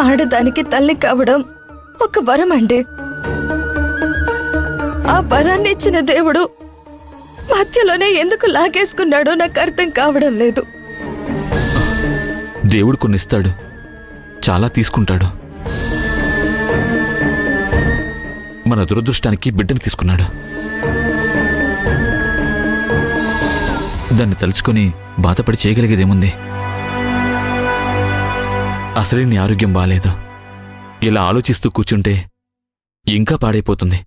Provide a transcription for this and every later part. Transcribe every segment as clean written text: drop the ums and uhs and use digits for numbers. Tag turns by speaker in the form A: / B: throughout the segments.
A: ఆడదానికి తల్లి కావడం ఒక వరం అండి. ఆ వరాన్ని ఇచ్చిన దేవుడు మధ్యలోనే ఎందుకు లాగేసుకున్నాడో నాకు అర్థం కావడం లేదు.
B: దేవుడు కొన్నిస్తాడు, చాలా తీసుకుంటాడు. మన దురదృష్టానికి బిడ్డను తీసుకున్నాడు. దాన్ని తలుచుకొని బాధపడి చేయగలిగేదేముంది? అసలే నీ ఆరోగ్యం బాలేదు. ఇలా ఆలోచిస్తూ కూర్చుంటే ఇంకా పాడైపోతుంది.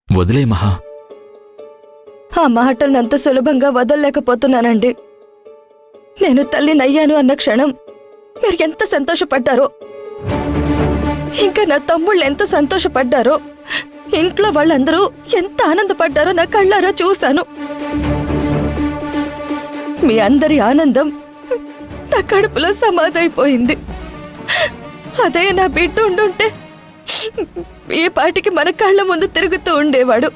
B: వదిలే మహా.
A: ఆ మాటలను అంత సులభంగా వదలలేకపోతున్నానండి. నేను తల్లినయ్యాను అన్న క్షణం మీరు ఎంత సంతోషపడ్డారో, ఇంకా నా తమ్ముళ్ళు ఎంత సంతోషపడ్డారో, ఇంట్లో వాళ్ళందరూ ఎంత ఆనందపడ్డారో నా కళ్ళారా చూశాను. మీ అందరి ఆనందం నా కడుపులో సమాధైపోయింది. అదే నా బిడ్డ ఉండుంటే ఈ పాటికి మన కళ్ళ ముందు తిరుగుతూ ఉండేవాడు.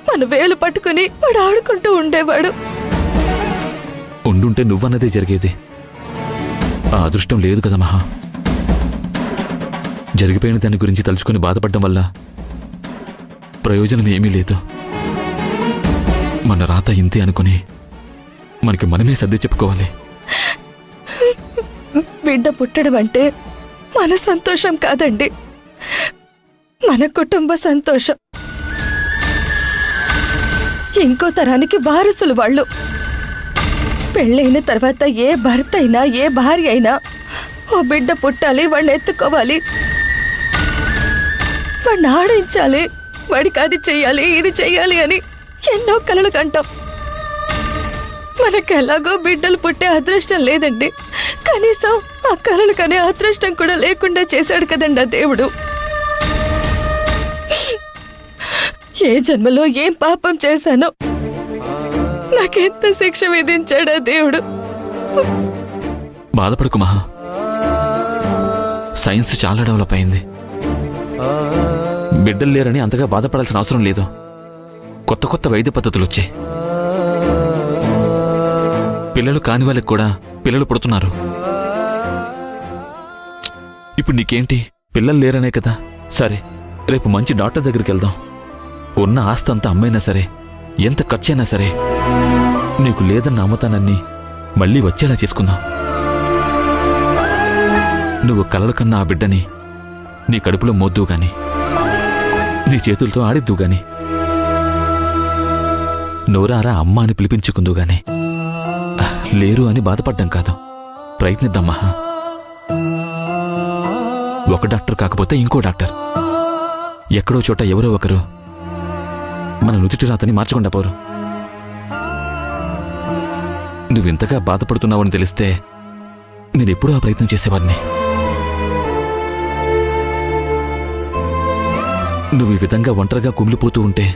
A: మన వేలు పట్టుకుని వాడు ఆడుకుంటూ ఉండేవాడు.
B: ఉండుంటే నువ్వన్నదే జరిగేది. ఆ అదృష్టం లేదు కదా మహా. జరిగిపోయిన దాని గురించి తలుచుకుని బాధపడడం వల్ల ప్రయోజనం ఏమీ లేదు. మన రాత ఇంతే అనుకుని మనకి మనమే సర్ది చెప్పుకోవాలి.
A: బిడ్డ పుట్టడం అంటే మన సంతోషం కాదండి, మన కుటుంబ సంతోషం. ఇంకో తరానికి వారసులు వాళ్ళు. పెళ్ళైన తర్వాత ఏ భర్త అయినా ఏ భార్య అయినా ఓ బిడ్డ పుట్టాలి, వాడిని ఎత్తుకోవాలి, వాడిని ఆడించాలి, వాడికి అది చెయ్యాలి ఇది చెయ్యాలి అని ఎన్నో కలలు కంటాం. మనకెలాగో బిడ్డలు పుట్టే అదృష్టం లేదండి. కనీసం ఆ కలలు కనే అదృష్టం కూడా లేకుండా చేశాడు కదండి ఆ దేవుడు. ఏ జన్మలో ఏం పాపం చేశానో నాకెంత శిక్ష విధించాడా దేవుడు.
B: బాధపడకు మహా. సైన్స్ చాలా డెవలప్ అయింది. బిడ్డలు లేరని అంతగా బాధపడాల్సిన అవసరం లేదు. కొత్త కొత్త వైద్య పద్ధతులు వచ్చాయి. పిల్లలు కాని వాళ్ళకి కూడా పిల్లలు పుడుతున్నారు. ఇప్పుడు నీకేంటి, పిల్లలు లేరనే కదా. సరే, రేపు మంచి డాక్టర్ దగ్గరికి వెళ్దాం. ఉన్న ఆస్తి అంతా అమ్మైనా సరే, ఎంత ఖర్చైనా సరే, నీకు లేదన్న అమ్మతానాన్ని మళ్ళీ వచ్చేలా చేసుకుందాం. నువ్వు కలల కన్నా ఆ బిడ్డని నీ కడుపులో మోద్దు గాని, నీ చేతులతో ఆడిద్దు గాని, నోరారా అమ్మ అని పిలిపించుకుందు గాని, లేరు అని బాధపడ్డం కాదు. ప్రయత్నిద్దాం మహా. ఒక డాక్టర్ కాకపోతే ఇంకో డాక్టర్, ఎక్కడో చోట ఎవరో ఒకరు మన నుదుటి రాతని మార్చకుండా పోరు. నువ్వింతగా బాధపడుతున్నావని తెలిస్తే నేనెప్పుడూ ఆ ప్రయత్నం చేసేవాడిని. నువ్వు ఈ విధంగా ఒంటరిగా కుమిలిపోతూ ఉంటే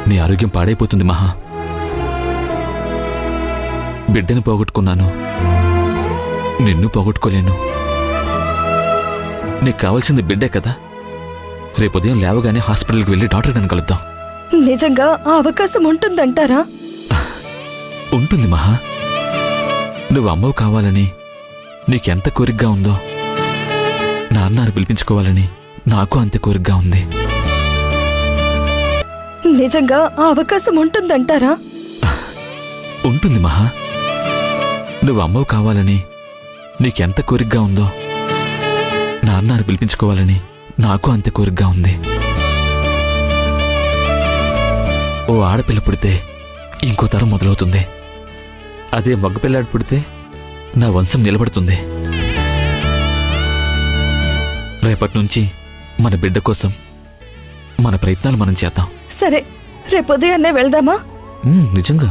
B: నీ ఆరోగ్యం పాడైపోతుంది మహా. బిడ్డని పోగొట్టుకున్నాను, నిన్ను పోగొట్టుకోలేను. నీకు కావాల్సింది బిడ్డే కదా. రేపు ఉదయం లేవగానే హాస్పిటల్కి వెళ్ళి డాక్టర్ గారిని కలుద్దాం.
A: నిజంగా ఆ అవకాశం ఉంటుందంటారా?
B: ఉంటుంది మహా. నువ్వు అమ్మవు కావాలని నీకెంత కోరికగా ఉందో, నాన్నని పిలిపించుకోవాలని నాకు అంతే కోరికగా ఉంది.
A: నిజంగా ఆ అవకాశం ఉంటుందంటారా?
B: ఉంటుంది మహా. నువ్వు అమ్మవు కావాలని నీకెంత కోరికగా ఉందో, నాన్నని పిలిపించుకోవాలని నాకు అంతే కోరికగా ఉంది. ఓ ఆడపిల్ల పుడితే ఇంకో తరం మొదలవుతుంది. అదే మగపిల్లాడు పుడితే నా వంశం నిలబడుతుంది. రేపటి నుంచి మన బిడ్డ కోసం మన ప్రయత్నాలు మనం చేద్దాం.
A: సరే, రేపు ఉదయాన్నే వెళ్దామా?
B: నిజంగా